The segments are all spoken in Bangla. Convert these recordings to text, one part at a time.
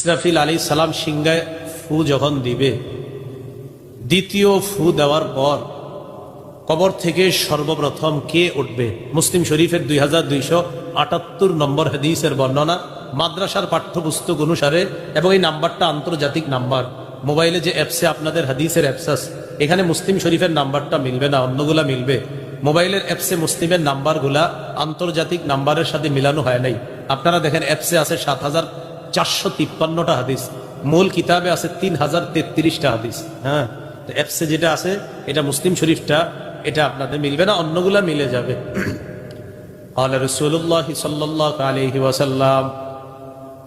ইসরাফিল আলাইহিস সালাম সিংহায় ফু যখন দিবে, দ্বিতীয় ফু দেওয়ার পর কবর থেকে সর্বপ্রথম কে উঠবে? মুসলিম শরীফের 2278 নম্বর হাদিসের বর্ণনা, মাদ্রাসার পাঠ্যপুস্তক অনুসারে, এবং এই নাম্বারটা আন্তর্জাতিক নাম্বার। মোবাইলে যে অ্যাপসে আপনাদের হাদিসের অ্যাপস আছে, এখানে মুসলিম শরীফের নাম্বারটা মিলবে না, অন্যগুলা মিলবে। মোবাইলের অ্যাপসে মুসলিমের নাম্বারগুলা আন্তর্জাতিক নাম্বারের সাথে মিলানো হয় নাই। আপনারা দেখেন অ্যাপসে আছে 7453টা হাদিস, মূল কিতাবে আছে 3033টা হাদিস। হ্যাঁ, অ্যাপসে যেটা আছে এটা মুসলিম শরীফটা, এটা আপনাদের মিলবে না, অন্যগুলা মিলে যাবে। আল্লাহ রাসূলুল্লাহ সাল্লাল্লাহু আলাইহি ওয়াসাল্লাম,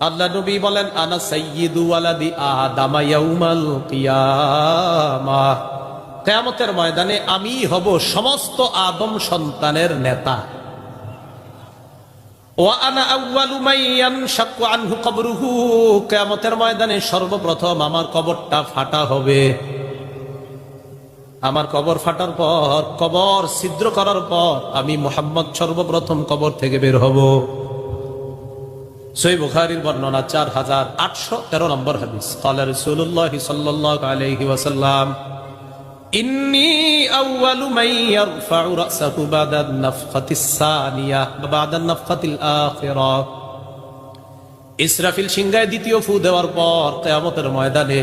আল্লাহ নবী বলেন, আনা সাইয়্যিদু ওয়ালাদি আদম ইয়াউমাল কিয়ামাহ, কিয়ামতের ময়দানে আমি হব সমস্ত আদম সন্তানের নেতা। ওয়া আনা আউয়ালু মান ইয়ানশাক্কু আনহু কবরুহু, কিয়ামতের ময়দানে সর্বপ্রথম আমার কবরটা ফাটা হবে। আমার কবর ফাটার পর, কবর ছিদ্র করার পর আমি মুহাম্মদ সর্বপ্রথম কবর থেকে বের হব। সহিহ বুখারীর বর্ণনা 4813 নম্বর হাদিস। ক্বালা রাসূলুল্লাহ সাল্লাল্লাহু আলাইহি ওয়াসাল্লাম, ইন্নী আউয়ালু মান ইয়ারফাউ রাসাহু বাদা আন-নাফখাতিস সানিয়া ওয়া বাদা আন-নাফখাতিল আখিরা। ইসরাফিল সিংহায় দ্বিতীয় ফু দেওয়ার পর কিয়ামতের ময়দানে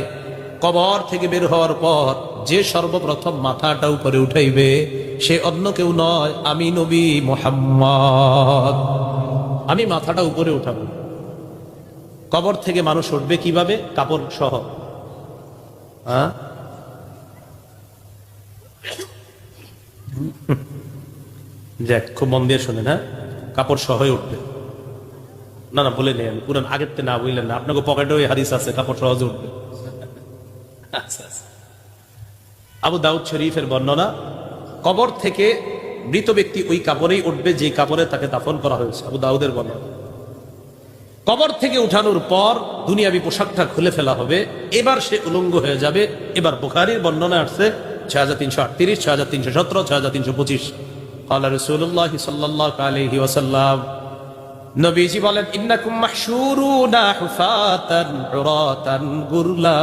কবর থেকে বের হওয়ার পর যে সর্বপ্রথম মাথাটা উপরে উঠাইবে সে অন্য কেউ নয়, আমি নবী মুহাম্মদ। আমি মাথাটা উপরে উঠাবো। কবর থেকে মানুষ উঠবে কিভাবে? কাপড় সহ। যাক, খুব মন দিয়ে শোনেন। হ্যাঁ, কাপড় সহই উঠবে না। না বলে নেই, আমি পুরান আগের থেকে না বললেন না, আপনাকে পকেটে ওই হাদিস আছে কাপড় সহজে উঠবে। আবু দাউদ শরীফের বর্ণনা, কবর থেকে মৃত ব্যক্তি ওই কাপড়েই উঠবে যে কাপড়ে তাকে দাফন করা হয়েছে। আবু দাউদের বর্ণনা। কবর থেকে উঠানোর পর দুনিয়াবি পোশাকটা খুলে ফেলা হবে, এবার সে উলঙ্গ হয়ে যাবে। এবার বুখারীর বর্ণনা আসছে 6338, 6317, 6325। ক্বালা রাসূলুল্লাহ সাল্লাল্লাহু আলাইহি ওয়াসাল্লাম, নবীজি বলেন, ইন্নাকুম মাহশুরুনা হুফাতান উরাতান গুরলা।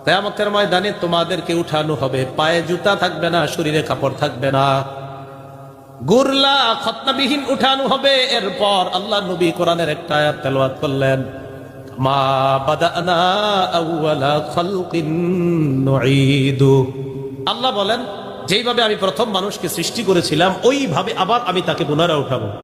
কিয়ামতের ময়দানে তোমাদেরকে উঠানো হবে, পায়ে জুতা থাকবে না, শরীরে কাপড় থাকবে না, গুরলা খতনাবিহীন উঠানো হবে। এরপর আল্লাহ নবী কোরআনের একটা আয়াত তেলাওয়াত করলেন, মা বাদানা আউয়ালা খালকিন নুঈদু। আল্লাহ বলেন, যেইভাবে আমি প্রথম মানুষকে সৃষ্টি করেছিলাম ওইভাবে আবার আমি তাকে পুনরায় উঠাবো।